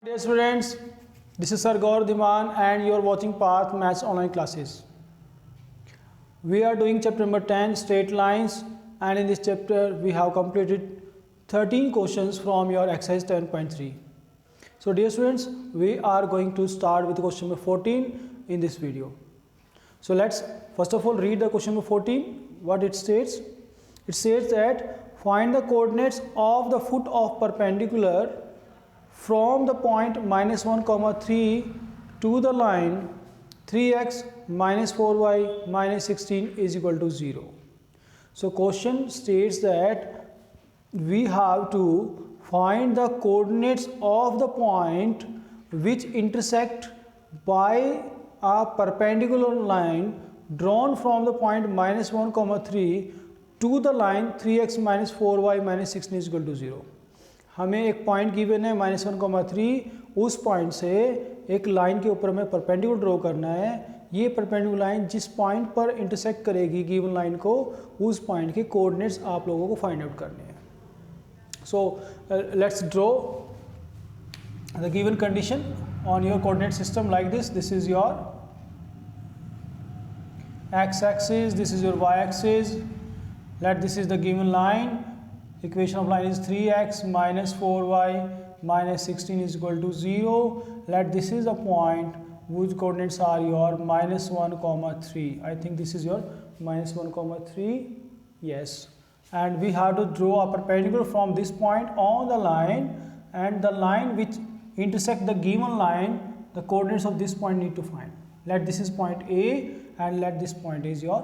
Dear students, this is Sir Gaur Dhiman and you are watching Path Maths online classes. We are doing chapter number 10 straight lines, and in this chapter we have completed 13 questions from your exercise 10.3. So dear students, we are going to start with question number 14 in this video. So let's first of all read the question number 14. What it states? It says that find the coordinates of the foot of perpendicular from the point minus 1 comma 3 to the line 3x minus 4y minus 16 is equal to 0. So question states that we have to find the coordinates of the point which intersect by a perpendicular line drawn from the point minus 1 comma 3 to the line 3x minus 4y minus 16 is equal to 0. हमें एक point given है minus 1,3, उस point से एक line के ऊपर हमें perpendicular draw करना है. ये परपेंडिकुलर लाइन जिस पॉइंट पर इंटरसेक्ट करेगी गिवन लाइन को, उस पॉइंट के कोऑर्डिनेट्स आप लोगों को फाइंड आउट करने हैं. So let's draw the given condition on your coordinate system like this. This is your x axis, this is your y axis. Let this is the given line. Equation of line is 3x minus 4y minus 16 is equal to 0. Let this is a point whose coordinates are your minus 1 comma 3. I think this is your minus 1 comma 3. Yes. And we have to draw a perpendicular from this point on the line, and the line which intersect the given line, the coordinates of this point need to find. Let this is point A and let this point is your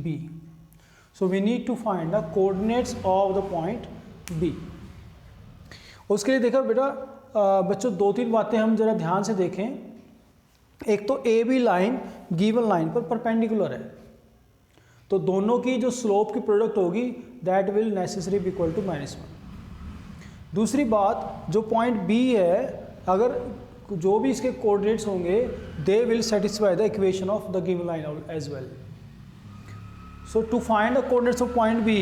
B. So we need to find the coordinates of the point B. उसके लिए देखो बेटा बच्चों, दो तीन बातें हम जरा ध्यान से देखें. एक तो A B line given line पर परपेंडिकुलर है, तो दोनों की जो स्लोप की प्रोडक्ट होगी that will necessary be equal to -1. दूसरी बात, जो पॉइंट बी है, अगर जो भी इसके कोऑर्डिनेट्स होंगे they will satisfy the equation of the given line as well. So to find the coordinates of point B,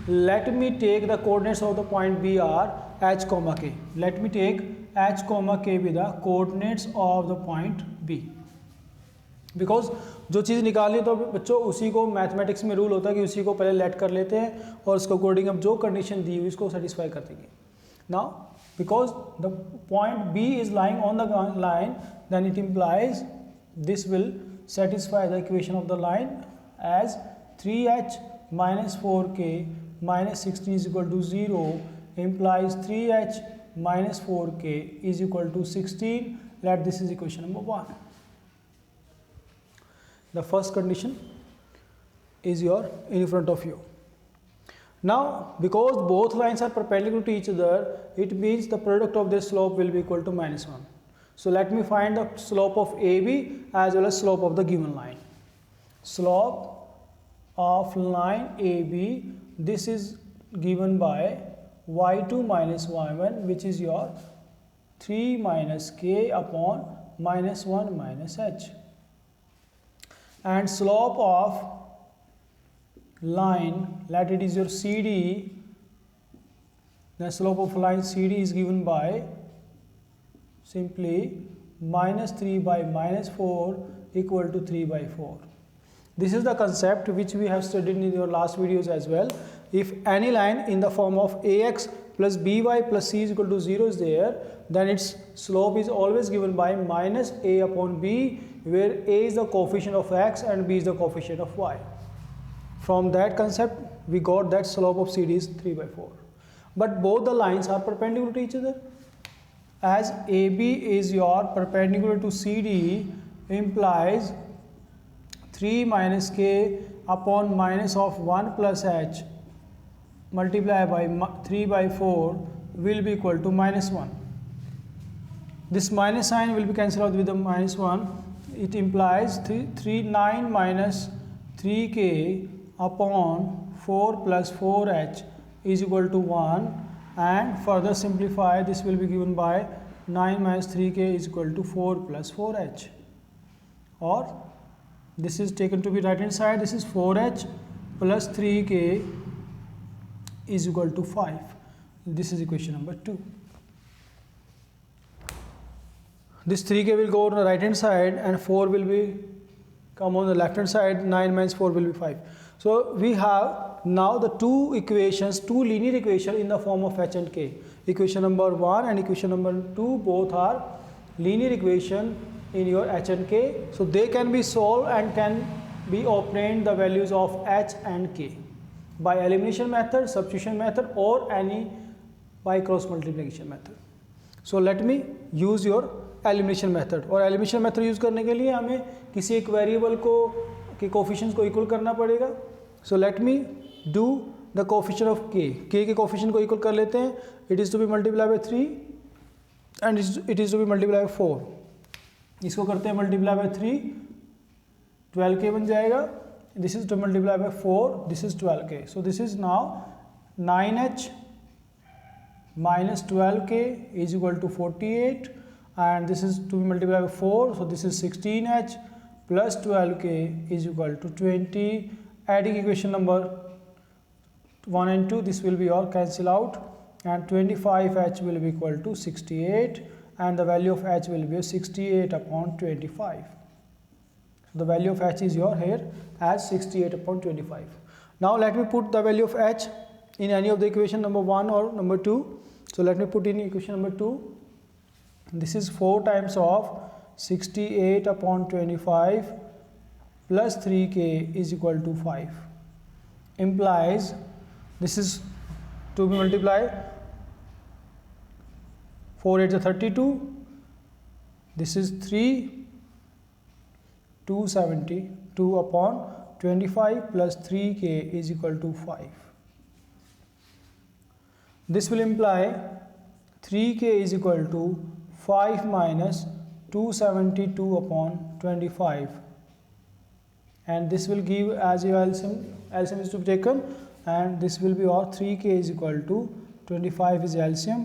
let me take the coordinates of the point B are h comma k. Let me take h comma k be the coordinates of the point B. Because जो चीज़ निकालनी है तो बच्चों उसी को mathematics में rule होता है कि उसी को पहले लेट कर लेते हैं और उसको अकॉर्डिंग हम जो कंडीशन दी हुई उसको सेटिस्फाई कर देंगे. Now because the point B is lying on the line, then it implies this will satisfy the equation of the line as 3h minus 4k minus 16 is equal to 0 implies 3h minus 4k is equal to 16. Let this is equation number 1. The first condition is your in front of you. Now because both lines are perpendicular to each other, it means the product of their slope will be equal to -1. So let me find the slope of AB as well as slope of the given line. Slope of line AB, this is given by y2 minus y1, which is your 3 minus k upon minus 1 minus h. And slope of line, let it is your CD, the slope of line CD is given by simply minus 3 by minus 4 equal to 3 by 4. This is the concept which we have studied in your last videos as well. If any line in the form of ax plus by plus c is equal to 0 is there, then its slope is always given by minus a upon b, where a is the coefficient of x and b is the coefficient of y. From that concept we got that slope of CD is 3 by 4. But both the lines are perpendicular to each other. As AB is your perpendicular to CD, implies 3 minus k upon minus of 1 plus h multiplied by 3 by 4 will be equal to -1. This minus sign will be cancelled out with the -1. It implies 9 minus 3k upon 4 plus 4h is equal to 1, and further simplify this will be given by 9 minus 3k is equal to 4 plus 4h, or this is taken to be right hand side. This is 4h plus 3k is equal to 5. This is equation number 2. this 3k will go on the right hand side and 4 will be come on the left hand side. 9 minus 4 will be 5. So we have now the two equations, two linear equation in the form of h and k. Equation number 1 and equation number 2 both are linear equation in your h and k. So they can be solved and can be obtained the values of h and k by elimination method, substitution method, or any by cross multiplication method. So let me use your elimination method. और elimination method use करने के लिए हमें किसी एक variable को के coefficients को इक्वल करना पड़ेगा. So let me do the coefficient of K K coefficient को इक्वल कर लेते हैं. It is to be multiply by 3 and it is to be multiply by 4. इसको करते हैं मल्टीप्लाई बाय 3, 12k बन जाएगा. This is to multiply by 4, this is 12k. So this is now 9h minus 12k is equal to 48. And this is to be multiplied by 4, so this is 16h plus 12k is equal to 20. Adding equation number 1 and 2, this will be all cancel out, and 25h will be equal to 68, and the value of h will be 68 upon 25. So the value of h is your here as 68 upon 25. Now let me put the value of h in any of the equation number 1 or number 2. So let me put in equation number 2. This is 4 times of 68 upon 25 plus 3k is equal to 5. Implies this is to be multiplied 4 8 is 32. This is 3 272 upon 25 plus 3k is equal to 5. This will imply 3k is equal to 5 minus 272 upon 25, and this will give as your LCM is to be taken, and this will be or 3k is equal to 25 is LCM.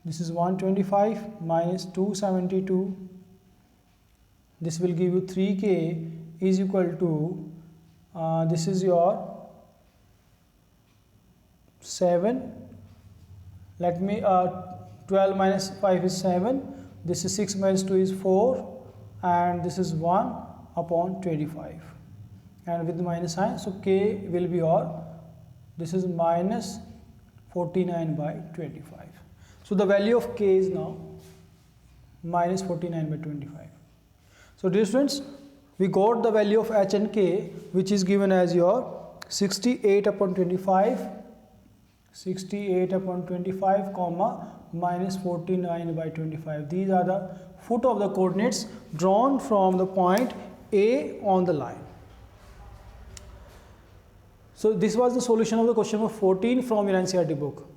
This is 125 minus 272. This will give you 3k is equal to this is your 7. Let me 12 minus 5 is 7. This is 6 minus 2 is 4, and this is 1 upon 25, and with the minus sign, so k will be or this is minus 49 by 25. So the value of k is now minus 49 by 25. So dear students, we got the value of h and k, which is given as your 68 upon 25, 68 upon 25 comma minus 49 by 25. These are the foot of the coordinates drawn from the point A on the line. So this was the solution of the question number 14 from your NCERT book.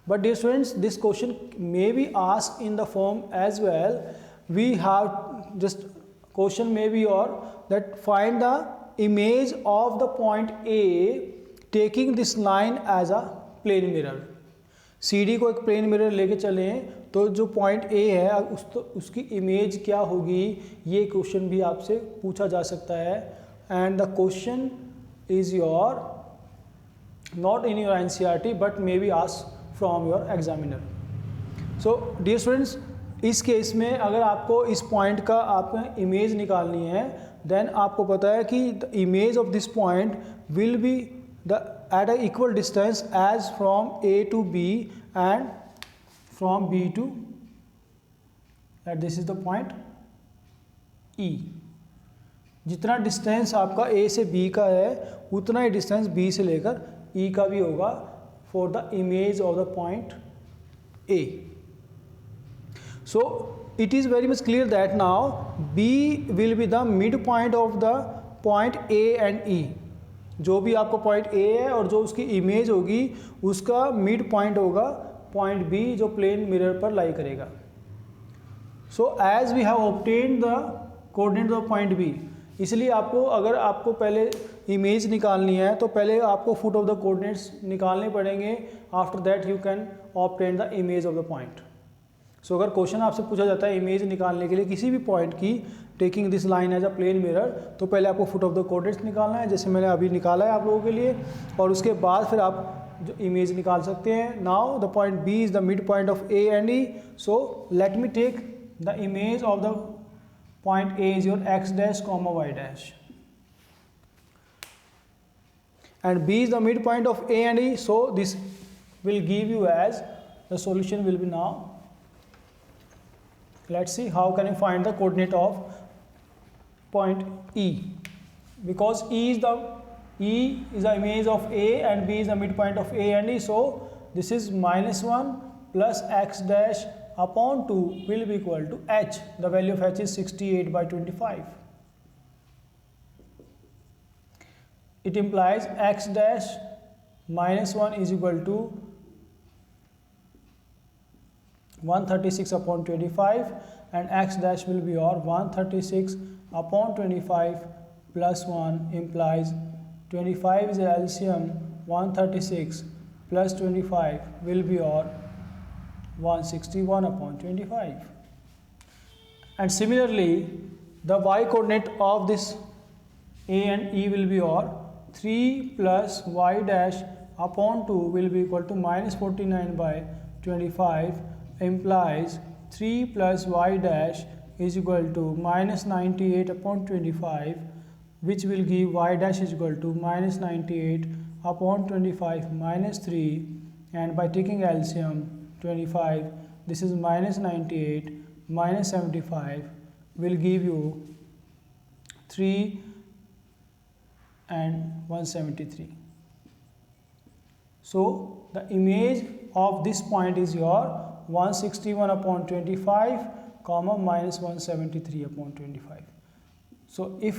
But dear students, this question may be asked in the form as well. We have just question may be or that find the image of the point A taking this line as a plane mirror. CD को एक plane mirror लेके चलें तो जो point A है उसकी image क्या होगी, ये क्वेश्चन भी आपसे पूछा जा सकता है. And the question is your not in your NCERT but may be asked from your examiner. So dear students, इस केस में अगर आपको इस पॉइंट का आपको इमेज निकालनी है, देन आपको पता है कि the image of this point will be the at an equal distance as from A to B and from B to, that this is the point E. जितना डिस्टेंस आपका A से B का है उतना ही डिस्टेंस B से लेकर E का भी होगा for the image of the point A. So it is very much clear that now B will be the midpoint of the point A and E. जो भी आपको पॉइंट ए है और जो उसकी इमेज होगी उसका मिड पॉइंट होगा पॉइंट बी जो प्लेन मिरर पर लाई करेगा. So as we have obtained the coordinate of point B, इसलिए आपको अगर आपको पहले इमेज निकालनी है तो पहले आपको फुट ऑफ द कोऑर्डिनेट्स निकालने पड़ेंगे. After that you can obtain the image of the point. So अगर क्वेश्चन आपसे पूछा जाता है इमेज निकालने के लिए किसी भी पॉइंट की taking this line as a plane mirror, तो पहले आपको फुट ऑफ द कोऑर्डिनेट्स निकालना है जैसे मैंने अभी निकाला है आप लोगों के लिए, और उसके बाद फिर आप जो इमेज निकाल सकते हैं. Now the point B is the mid point of A and E. So let me take the image of the point A is your x dash comma y dash, and B is the midpoint of A and E. So this will give you as the solution will be now. Let's see how can you find the coordinate of point E, because E is the image of A and B is the midpoint of A and E. So this is -1 plus x dash upon 2 will be equal to h. The value of h is 68/25. It implies x dash -1 is equal to 136/25, and x dash will be your 136/25 plus 1 implies 25 is LCM. 136 plus 25 will be your 161/25. And similarly, the y coordinate of this A and E will be your 3 plus y dash upon 2 will be equal to -49/25, implies 3 plus y dash is equal to -98/25, which will give y dash is equal to -98/25 minus 3, and by taking LCM 25, this is -98 minus 75 will give you 3 and 173. So the image of this point is your 161/25 comma minus 173/25. So if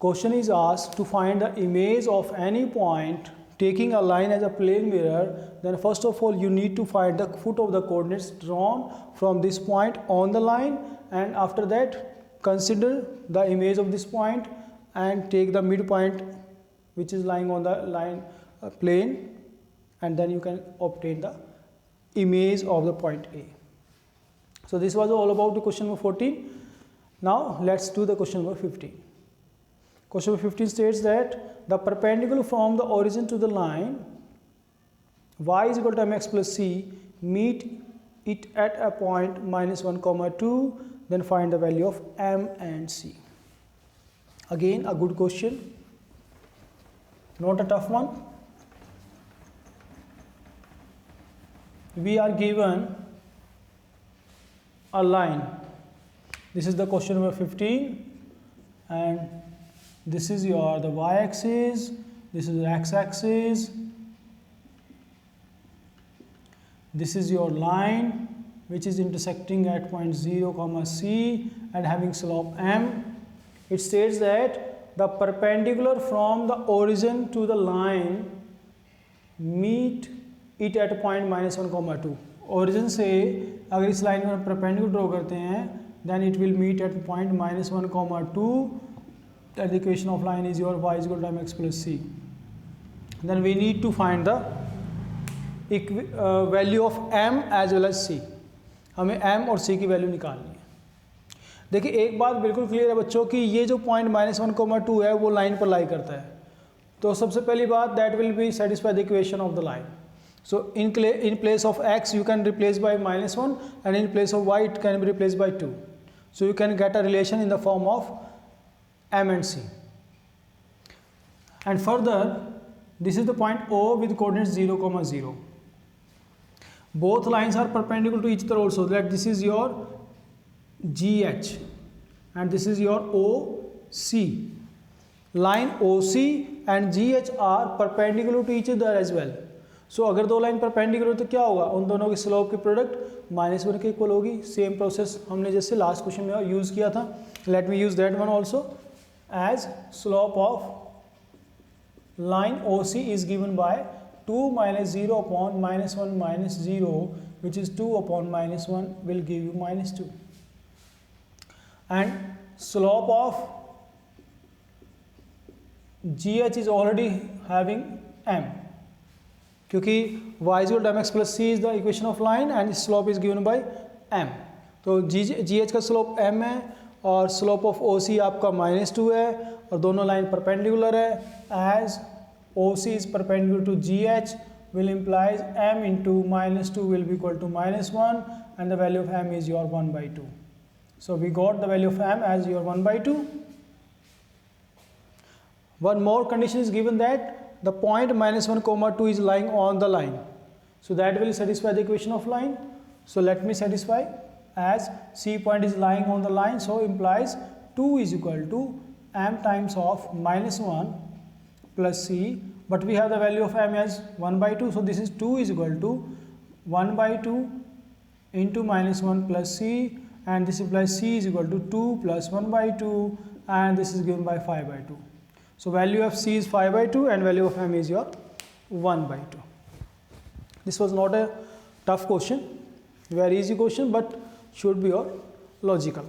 question is asked to find the image of any point taking a line as a plane mirror, then first of all you need to find the foot of the coordinates drawn from this point on the line, and after that consider the image of this point and take the midpoint which is lying on the line plane, and then you can obtain the image of the point A. So this was all about the question number 14. Now let's do the question number 15. Question number 15 states that the perpendicular from the origin to the line y is equal to mx plus c meet it at a point -1, 2, then find the value of m and c. Again a good question, not a tough one. We are given a line. This is the question number 15, and this is your the y-axis, this is the x-axis, this is your line which is intersecting at point 0, c and having slope m. It states that the perpendicular from the origin to the line meet it at point -1, 2. Origin से अगर इस line में perpendicular draw करते हैं, then it will meet at point -1, 2. That the equation of line is your y is equal to mx plus c. Then we need to find the value of m as well as c. हमें m और c की value निकालनी है. देखिए एक बात बिल्कुल clear है बच्चों कि ये जो पॉइंट -1, 2 है वो लाइन पर लाई करता है. तो सबसे पहली बात that will be satisfy the equation of the line. So in place of x you can replace by -1, and in place of y it can be replaced by 2. So you can get a relation in the form of m and c. And further, this is the point O with coordinates 0, 0. Both lines are perpendicular to each other also. That this is your GH and this is your OC. Line OC and GH are perpendicular to each other as well. सो अगर दो line perpendicular तो क्या होगा, उन दोनों की slope की product -1 के इक्वल होगी. सेम प्रोसेस हमने जैसे लास्ट क्वेश्चन में यूज़ किया था. Let me use that one also. As slope of line OC is given by 2 - 0 upon -1 - 0, which is 2 upon -1 will give you -2. And slope of GH is already having m, क्योंकि y is equal to mx plus c is the equation of line and slope is given by m. तो GH का slope m है और slope of OC आपका -2 है और दोनों line perpendicular है. As OC is perpendicular to GH will implies m into minus 2 will be equal to minus 1, and the value of m is your 1 by 2. So we got the value of m as your 1 by 2. One more condition is given that the point minus 1 comma 2 is lying on the line. So that will satisfy the equation of line. So let me satisfy, as C point is lying on the line, so implies 2 is equal to m times of minus 1 plus C, but we have the value of m as 1 by 2, so this is 2 is equal to 1 by 2 into minus 1 plus C, and this implies C is equal to 2 plus 1 by 2, and this is given by 5 by 2. So value of C is 5 by 2 and value of m is your 1 by 2. This was not a tough question, very easy question, but should be your logical.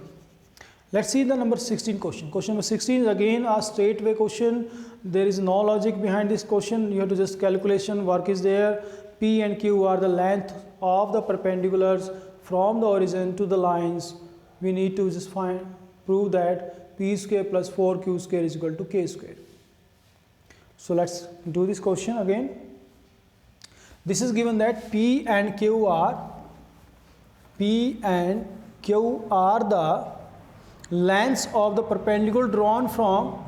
Let's see the number 16 question. Question number 16 is again a straight way question. There is no logic behind this question. You have to just calculation, work is there. P and Q are the length of the perpendiculars from the origin to the lines. We need to just prove that P square plus 4Q square is equal to K square. So let's do this question again. This is given that P and Q are the lengths of the perpendicular drawn from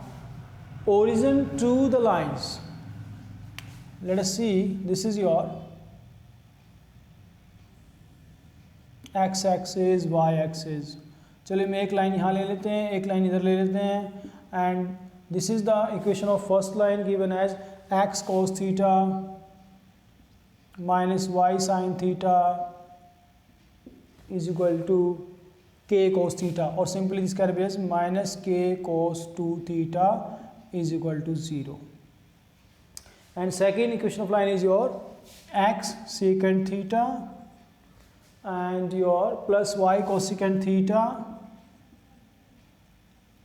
origin to the lines. Let us see, this is your x axis, y axis. चलिए मैं एक line यहाँ ले लेते हैं, एक line इधर ले लेते हैं, and this is the equation of first line given as x cos theta minus y sin theta is equal to k cos theta, or simply this can be as minus k cos 2 theta is equal to 0. And second equation of line is your x secant theta and your plus y cosecant theta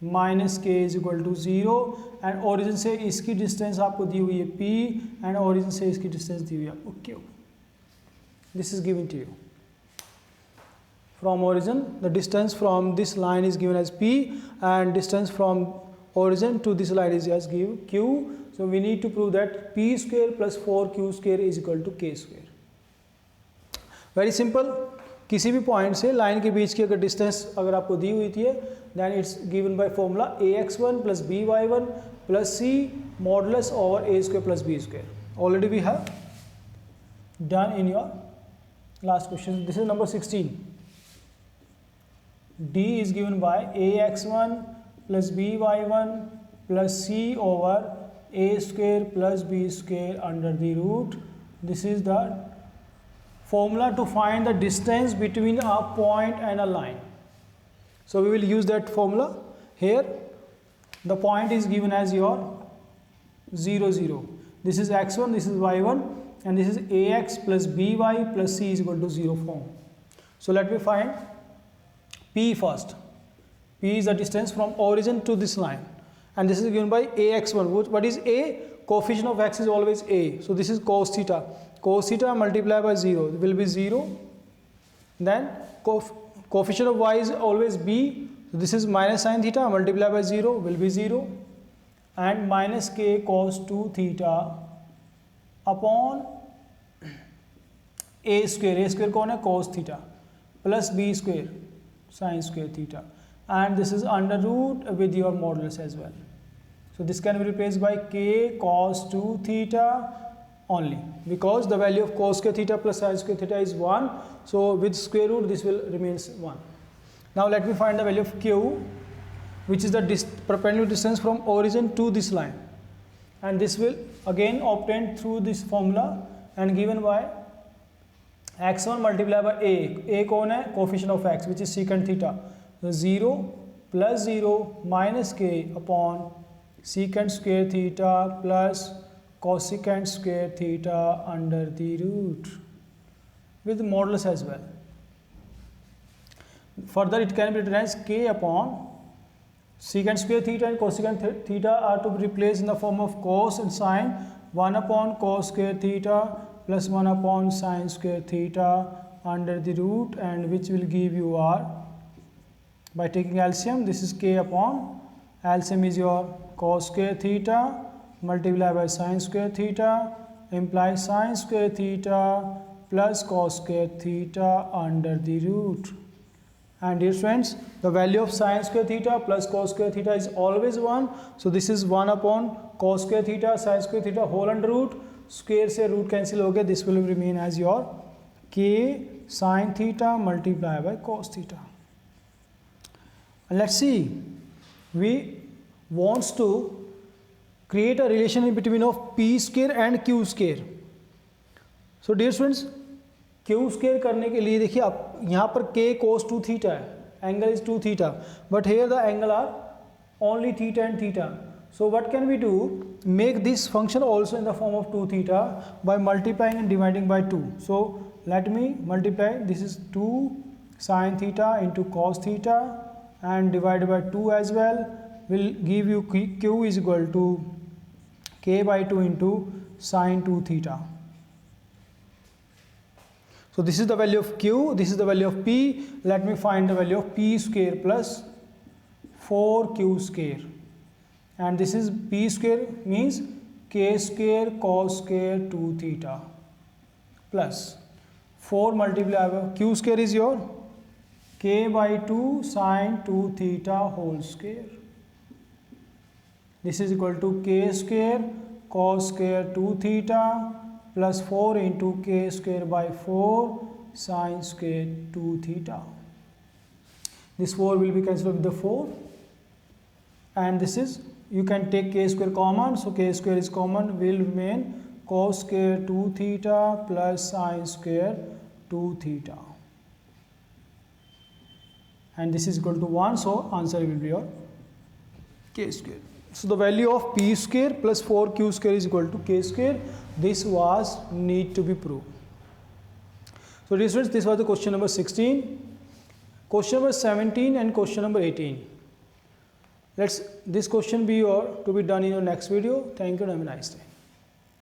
minus k is equal to 0, and origin से इसकी distance आपको दी हुई है p and origin से इसकी distance दी हुई है आपको q. This is given to you. From origin, the distance from this line is given as p, and distance from origin to this line is as given q. So we need to prove that p square plus 4q square is equal to k square. Very simple. किसी भी point से line के बीच की अगर distance अगर आपको दी हुई थी, then it's given by formula ax1 plus by1 plus c modulus over a square plus b square. Already we have done in your last question. This is number 16. D is given by ax1 plus by1 plus c over a square plus b square under the root. This is the formula to find the distance between a point and a line. So we will use that formula here. The point is given as your 0 0. This is x1, this is y1, and this is ax plus by plus c is equal to 0 form. So let me find p first. P is the distance from origin to this line, and this is given by ax1. What is a? Coefficient of x is always a. So this is cos theta. Cos theta multiplied by 0 will be 0. Then coefficient of y is always b. So this is minus sin theta multiplied by 0 will be 0. And minus k cos 2 theta upon a square. A square कौन है? Cos theta plus b square sin square theta. And this is under root with your modulus as well. So this can be replaced by k cos 2 theta only, because the value of cos square theta plus sin square theta is 1. So with square root this will remains 1. Now let me find the value of q, which is the perpendicular distance from origin to this line, and this will again obtained through this formula and given by x1 multiplied by a कौन है? Coefficient of x, which is secant theta. So 0 plus 0 minus k upon secant square theta plus cosecant square theta under the root with modulus as well. Further it can be written as k upon secant square theta and cosecant theta are to be replaced in the form of cos and sine. 1 upon cos square theta plus 1 upon sine square theta under the root, and which will give you r by taking LCM. This is k upon LCM is your cos square theta multiply by sine square theta implies sine square theta plus cos square theta under the root. And dear friends, the value of sine square theta plus cos square theta is always 1. So this is 1 upon cos square theta sine square theta whole under root. Square से root cancel हो गया. This will remain as your k sine theta multiplied by cos theta. And let's see. We wants to create a relation in between of p square and q square. So dear friends, q square करने के लिए देखिए आप यहाँ पर k cos 2 theta है, angle is 2 theta, but here the angle are only theta and theta. So what can we do? Make this function also in the form of 2 theta by multiplying and dividing by 2. So let me multiply. This is 2 sine theta into cos theta and divided by 2 as well will give you q is equal to k by 2 into sine 2 theta. So this is the value of q, this is the value of p. Let me find the value of p square plus 4q square. And this is p square means k square cos square 2 theta plus 4 multiplied by q square is your k by 2 sine 2 theta whole square. This is equal to k square cos square 2 theta plus 4 into k square by 4 sine square 2 theta. This 4 will be cancelled with the 4 and this is, you can take k square common, so k square is common, will remain cos square 2 theta plus sine square 2 theta. And this is equal to 1, so answer will be your k square. So the value of p square plus 4q square is equal to k square. This was need to be proved. So dear students, this was the question number 16. Question number 17 and question number 18. Let's this question be to be done in your next video. Thank you and have a nice day.